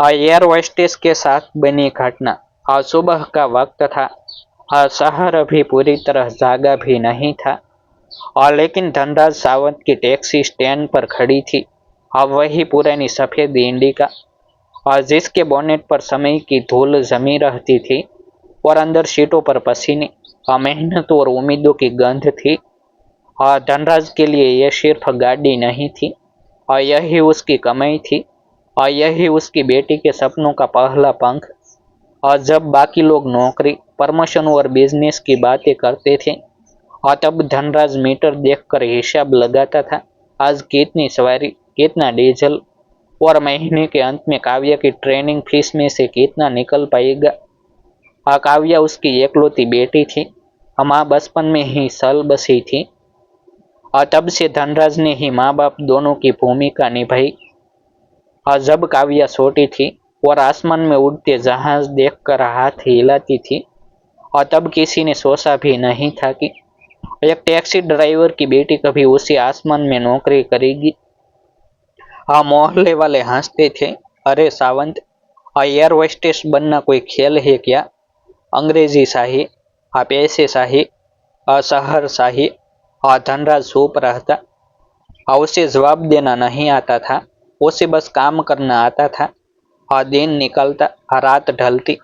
Air hostess के साथ बनी घटना। सुबह का वक्त था। शहर अभी पूरी तरह जागा भी नहीं था। लेकिन धनराज सावंत की टैक्सी स्टैंड पर खड़ी थी। वही पुरानी सफेद इंडिका, जिसके बोनेट पर समय की धूल जमी रहती थी और अंदर सीटों पर पसीने, मेहनत और उम्मीदों की गंध थी। धनराज के लिए यह सिर्फ गाड़ी नहीं थी, और यही उसकी कमाई थी, और यही उसकी बेटी के सपनों का पहला पंख। और जब बाकी लोग नौकरी, प्रमोशन और बिजनेस की बातें करते थे, और तब धनराज मीटर देखकर हिसाब लगाता था। आज कितनी सवारी, कितना डीजल, और महीने के अंत में काव्या की ट्रेनिंग फीस में से कितना निकल पाएगा। काव्या उसकी एकलौती बेटी थी। माँ बचपन में ही सल बसी थी, और तब से धनराज ने ही माँ बाप दोनों की भूमिका निभाई। जब काव्या छोटी थी और आसमान में उड़ते जहाज देखकर हाथ हिलाती थी, और तब किसी ने सोचा भी नहीं था कि एक टैक्सी ड्राइवर की बेटी कभी उसी आसमान में नौकरी करेगी। मोहल्ले वाले हंसते थे, अरे सावंत, एयर होस्टेस बनना कोई खेल है क्या? अंग्रेजी शाही, पैसे शाही, शहर शाही। धनराज चुप रहता। उसे जवाब देना नहीं आता था, उसे बस काम करना आता था। दिन निकलता, रात ढलती,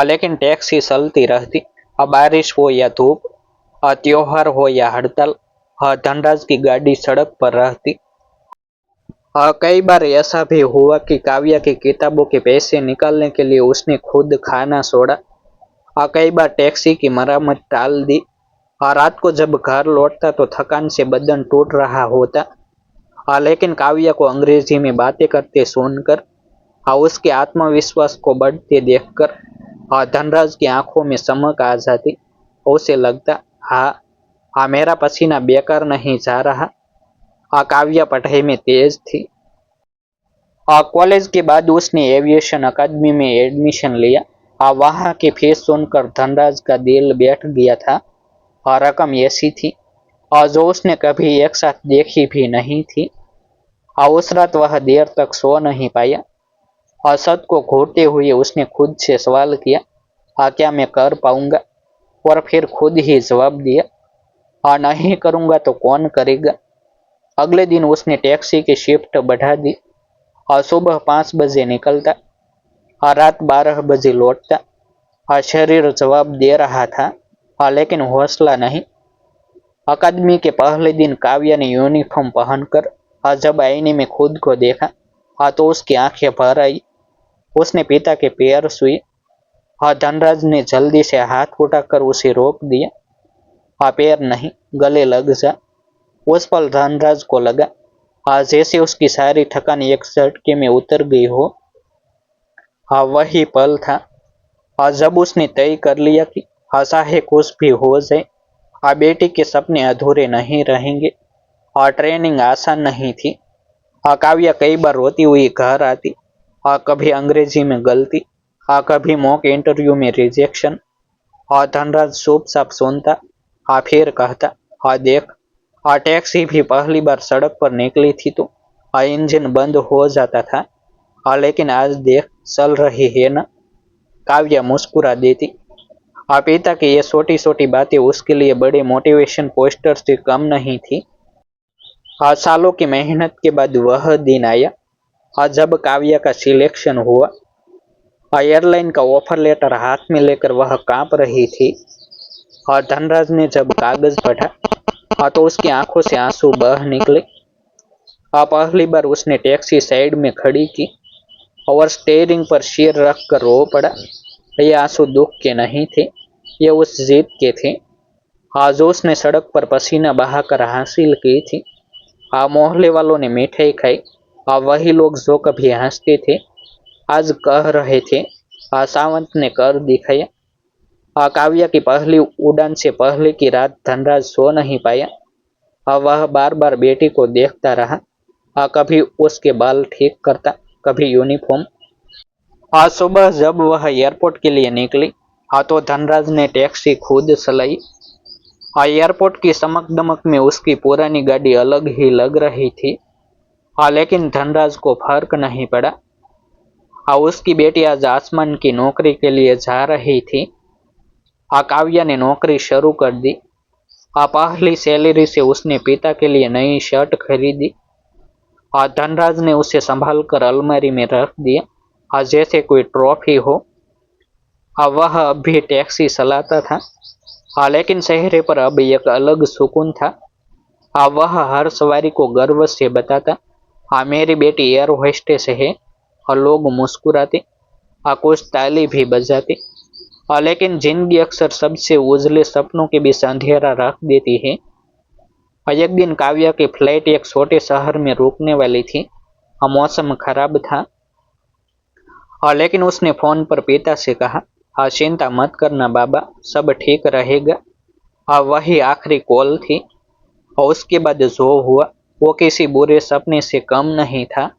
लेकिन टैक्सी चलती रहती। बारिश हो या धूप, त्योहार हो या हड़ताल, धनराज की गाड़ी सड़क पर रहती। कई बार ऐसा भी हुआ कि काव्या की किताबों के पैसे निकालने के लिए उसने खुद खाना छोड़ा। कई बार टैक्सी की मरम्मत टाल दी। रात को जब घर लौटता तो थकान से बदन टूट रहा होता। लेकिन काव्या को अंग्रेजी में बातें करते सुनकर, उसके आत्मविश्वास को बढ़ते देखकर, धनराज की आंखों में चमक आ जाती। उसे लगता, हाँ हाँ, मेरा पसीना बेकार नहीं जा रहा। काव्या पढ़ाई में तेज थी। कॉलेज के बाद उसने एविएशन अकादमी में एडमिशन लिया। वहाँ की फीस सुनकर धनराज का दिल बैठ गया था। रकम ऐसी थी जो उसने कभी एक साथ देखी भी नहीं थी। उस रात वह देर तक सो नहीं पाया। सत को घूरते हुए उसने खुद से सवाल किया, क्या मैं कर पाऊंगा? और फिर खुद ही जवाब दिया, नहीं करूंगा तो कौन करेगा? अगले दिन उसने टैक्सी की शिफ्ट बढ़ा दी। सुबह 5 बजे निकलता, रात 12 बजे लौटता। शरीर जवाब दे रहा था, लेकिन हौसला नहीं। अकादमी के पहले दिन काव्या ने यूनिफॉर्म पहनकर जब आईने में खुद को देखा, तो उसकी आंखें भर आई। उसने पिता के पैर छुए। धनराज ने जल्दी से हाथ उठाकर उसे रोक दिया। पैर नहीं, गले लग जा। उस पल धनराज को लगा जैसे उसकी सारी थकान एक झटके में उतर गई हो। वही पल था जब उसने तय कर लिया कि चाहे कुछ भी हो जाए, बेटी के सपने अधूरे नहीं रहेंगे। ट्रेनिंग आसान नहीं थी। काव्या कई बार रोती हुई घर आती। कभी अंग्रेजी में गलती, कभी मॉक इंटरव्यू में रिजेक्शन। धनराज चुपचाप सुनता, फिर कहता, देख, टैक्सी भी पहली बार सड़क पर निकली थी तो इंजन बंद हो जाता था, लेकिन आज देख, चल रही है ना। काव्या मुस्कुरा देती। पिता की ये छोटी छोटी बातें उसके लिए बड़े मोटिवेशन पोस्टर से कम नहीं थी। सालों की मेहनत के बाद वह दिन आया जब काव्या का सिलेक्शन हुआ। एयरलाइन का ऑफर लेटर हाथ में लेकर वह कांप रही थी। धनराज ने जब कागज पढ़ा, तो उसकी आंखों से आंसू बह निकले। पहली बार उसने टैक्सी साइड में खड़ी की और स्टीयरिंग पर सिर रख कर रो पड़ा। ये आंसू दुख के नहीं थे, ये उस जीत के थे जो उसने सड़क पर पसीना बहाकर हासिल की थी। मोहल्ले वालों ने मिठाई खाई। वही लोग जो कभी हंसते थे आज कह रहे थे, सावंत ने कर दिखाया। काव्या की पहली उड़ान से पहले की रात धनराज सो नहीं पाया। वह बार बार बेटी को देखता रहा। कभी उसके बाल ठीक करता, कभी यूनिफॉर्म। आज सुबह जब वह एयरपोर्ट के लिए निकली, तो धनराज ने टैक्सी खुद चलाई। एयरपोर्ट की चमक दमक में उसकी पुरानी गाड़ी अलग ही लग रही थी। लेकिन धनराज को फर्क नहीं पड़ा। उसकी बेटी आज आसमान की नौकरी के लिए जा रही थी। काव्या ने नौकरी शुरू कर दी। पहली सैलरी से उसने पिता के लिए नई शर्ट खरीदी। धनराज ने उसे संभाल कर अलमारी में रख दिया, जैसे कोई ट्रॉफी हो। वह अब भी टैक्सी चलाता था, लेकिन चेहरे पर अब एक अलग सुकून था। वह हर सवारी को गर्व से बताता, मेरी बेटी एयर होस्टेस है। और लोग मुस्कुराते, कुछ ताली भी बजाते। लेकिन जिंदगी अक्सर सबसे उजले सपनों के बीच अंधेरा रख देती है। एक दिन काव्या की फ्लाइट एक छोटे शहर में रुकने वाली थी। मौसम खराब था, लेकिन उसने फोन पर पिता से कहा, चिंता मत करना बाबा, सब ठीक रहेगा। वही आखिरी कॉल थी। और उसके बाद जो हुआ वो किसी बुरे सपने से कम नहीं था।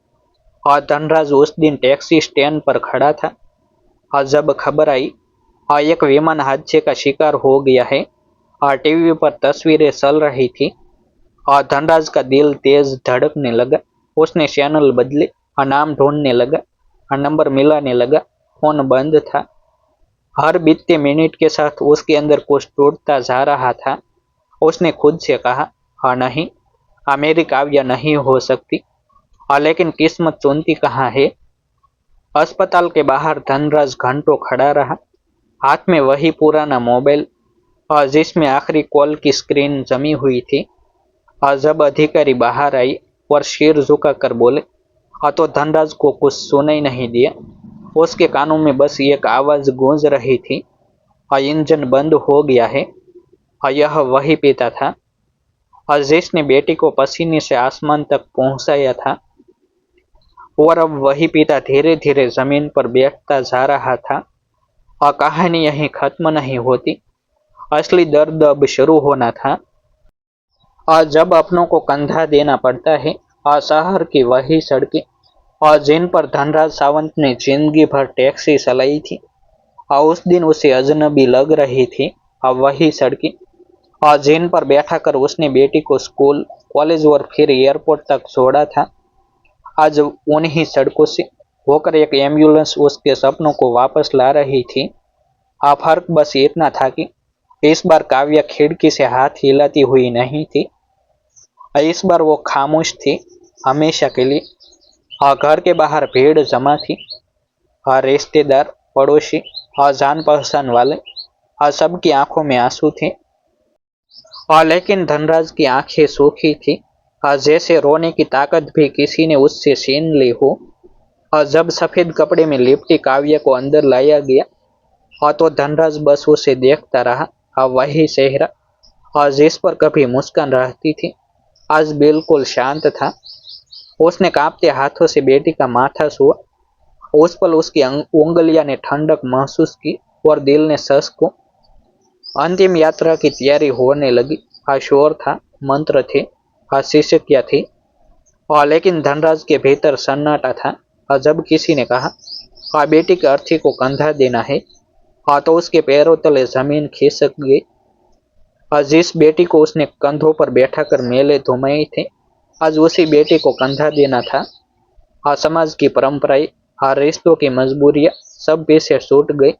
धनराज उस दिन टैक्सी स्टैंड पर खड़ा था, जब खबर आई एक विमान हादसे का शिकार हो गया है। टीवी पर तस्वीरें चल रही थी। धनराज का दिल तेज धड़कने लगा। उसने चैनल बदले, नाम ढूंढने लगा, नंबर मिलाने लगा। फोन बंद था। हर बीतते मिनट के साथ उसके अंदर कुछ टूटता जा रहा था। उसने खुद से कहा, नहीं, मेरी काव्या नहीं हो सकती। लेकिन किस्मत चुनती कहाँ है। अस्पताल के बाहर धनराज घंटों खड़ा रहा, हाथ में वही पुराना मोबाइल, जिसमें आखिरी कॉल की स्क्रीन जमी हुई थी। जब अधिकारी बाहर आई और सिर झुकाकर बोले, तो धनराज को कुछ सुनाई नहीं दिया। उसके कानों में बस एक आवाज गूंज रही थी, इंजन बंद हो गया है। यह वही पिता था, जिसने बेटी को पसीने से आसमान तक पहुंचाया था। और अब वही पिता धीरे धीरे जमीन पर बैठता जा रहा था। कहानी यहीं खत्म नहीं होती, असली दर्द अब शुरू होना था। जब अपनों को कंधा देना पड़ता है। शहर की वही सड़कें, जिन पर धनराज सावंत ने जिंदगी भर टैक्सी चलाई थी, उस दिन उसे अजनबी लग रही थी। वही सड़कें, जिन पर बैठा कर उसने बेटी को स्कूल, कॉलेज और फिर एयरपोर्ट तक छोड़ा था, आज उन्हीं सड़कों से होकर एक एम्बुलेंस उसके सपनों को वापस ला रही थी। फर्क बस इतना था कि इस बार काव्या खिड़की से हाथ हिलाती हुई नहीं थी। इस बार वो खामोश थी, हमेशा के लिए। घर के बाहर भीड़ जमा थी। रिश्तेदार, पड़ोसी, जान पहचान वाले, सबकी आंखों में आंसू थे। लेकिन धनराज की आंखें सूखी थी, जैसे रोने की ताकत भी किसी ने उससे छीन ली हो। जब सफेद कपड़े में लिपटी काव्या को अंदर लाया गया, तो धनराज बस उसे देखता रहा। वही चेहरा, जिस पर कभी मुस्कान रहती थी, आज बिल्कुल शांत था। उसने कांपते हाथों से बेटी का माथा छुआ। उस पल उसकी उंगलियां ने ठंडक महसूस की और दिल ने सस को। अंतिम यात्रा की तैयारी होने लगी। शोर था, मंत्र थे, शिष्यज्ञा थी। लेकिन धनराज के भीतर सन्नाटा था। जब किसी ने कहा, बेटी के अर्थी को कंधा देना है, तो उसके पैरों तले जमीन खिसक गई। जिस बेटी को उसने कंधों पर बैठा कर मेले धुमाए थे, आज उसी बेटी को कंधा देना था। समाज की परंपराएं, रिश्तों की मजबूरियां, सब पीछे छूट गई।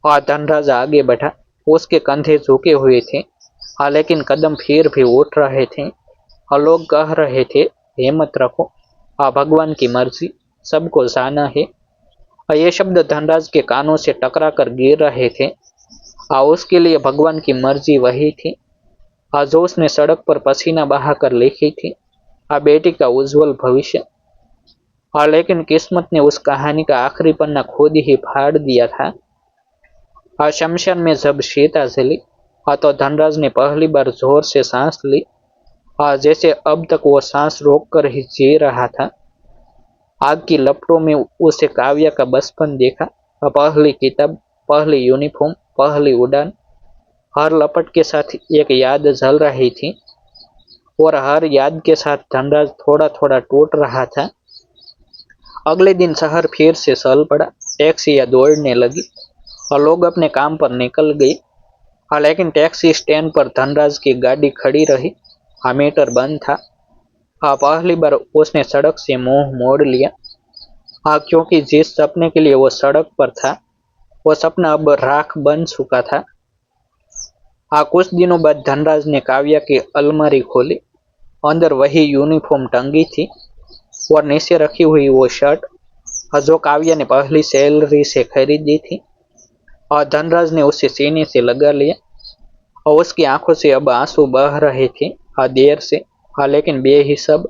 धनराज आगे बढ़ा। उसके कंधे झुके हुए थे, लेकिन कदम फिर भी उठ रहे थे। लोग कह रहे थे, हिम्मत रखो, भगवान की मर्जी, सबको जाना है। ये शब्द धनराज के कानों से टकरा कर गिर रहे थे। उसके लिए भगवान की मर्जी वही थी, जो उसने सड़क पर पसीना बहाकर लिखी थी, बेटी का उज्जवल भविष्य। लेकिन किस्मत ने उस कहानी का आखिरी पन्ना खुद ही फाड़ दिया था। शमशान में जब सीता जली, तो धनराज ने पहली बार जोर से सांस ली, जैसे अब तक वो सांस रोक कर ही जी रहा था। आग की लपटों में उसे काव्या का बचपन देखा। पहली किताब, पहली यूनिफॉर्म, पहली उड़ान, हर लपट के साथ एक याद जल रही थी। और हर याद के साथ धनराज थोड़ा थोड़ा टूट रहा था। अगले दिन शहर फिर से चल पड़ा। टैक्सियां दौड़ने लगी और लोग अपने काम पर निकल गए। लेकिन टैक्सी स्टैंड पर धनराज की गाड़ी खड़ी रही। मीटर बंद था। पहली बार उसने सड़क से मुंह मोड़ लिया। हाँ, क्योंकि जिस सपने के लिए वो सड़क पर था वो सपना अब राख बन चुका था। हाँ, कुछ दिनों बाद धनराज ने काव्या की अलमारी खोली। अंदर वही यूनिफॉर्म टंगी थी और नीचे रखी हुई वो शर्ट जो काव्या ने पहली सैलरी से खरीदी थी। और धनराज ने उसे सीने से लगा लिया और उसकी आंखों से अब आंसू बह रहे थे। हाँ, देर से। हाँ, लेकिन बेहिसाब।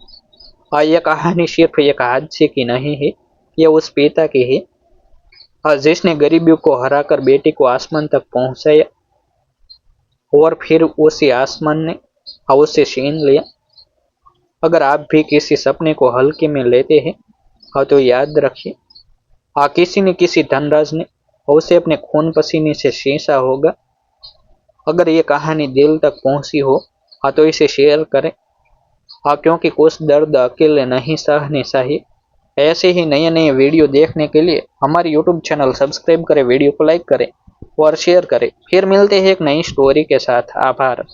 हाँ, ये कहानी सिर्फ एक हादसे की नहीं है, ये उस पिता की है। हाँ, जिसने गरीबी को हराकर बेटी को आसमान तक पहुंचाया और फिर उसी आसमान ने हाँ उससे छीन लिया। अगर आप भी किसी सपने को हल्के में लेते हैं हाँ तो याद रखिए, हाँ किसी न किसी धनराज ने उसे अपने खून पसीने से सींचा होगा। अगर ये कहानी दिल तक पहुंची हो हाँ तो इसे शेयर करें। हाँ, क्योंकि कुछ दर्द अकेले नहीं सहने चाहिए। ऐसे ही नए नए वीडियो देखने के लिए हमारे यूट्यूब चैनल सब्सक्राइब करें, वीडियो को लाइक करें और शेयर करें। फिर मिलते हैं एक नई स्टोरी के साथ। आभार।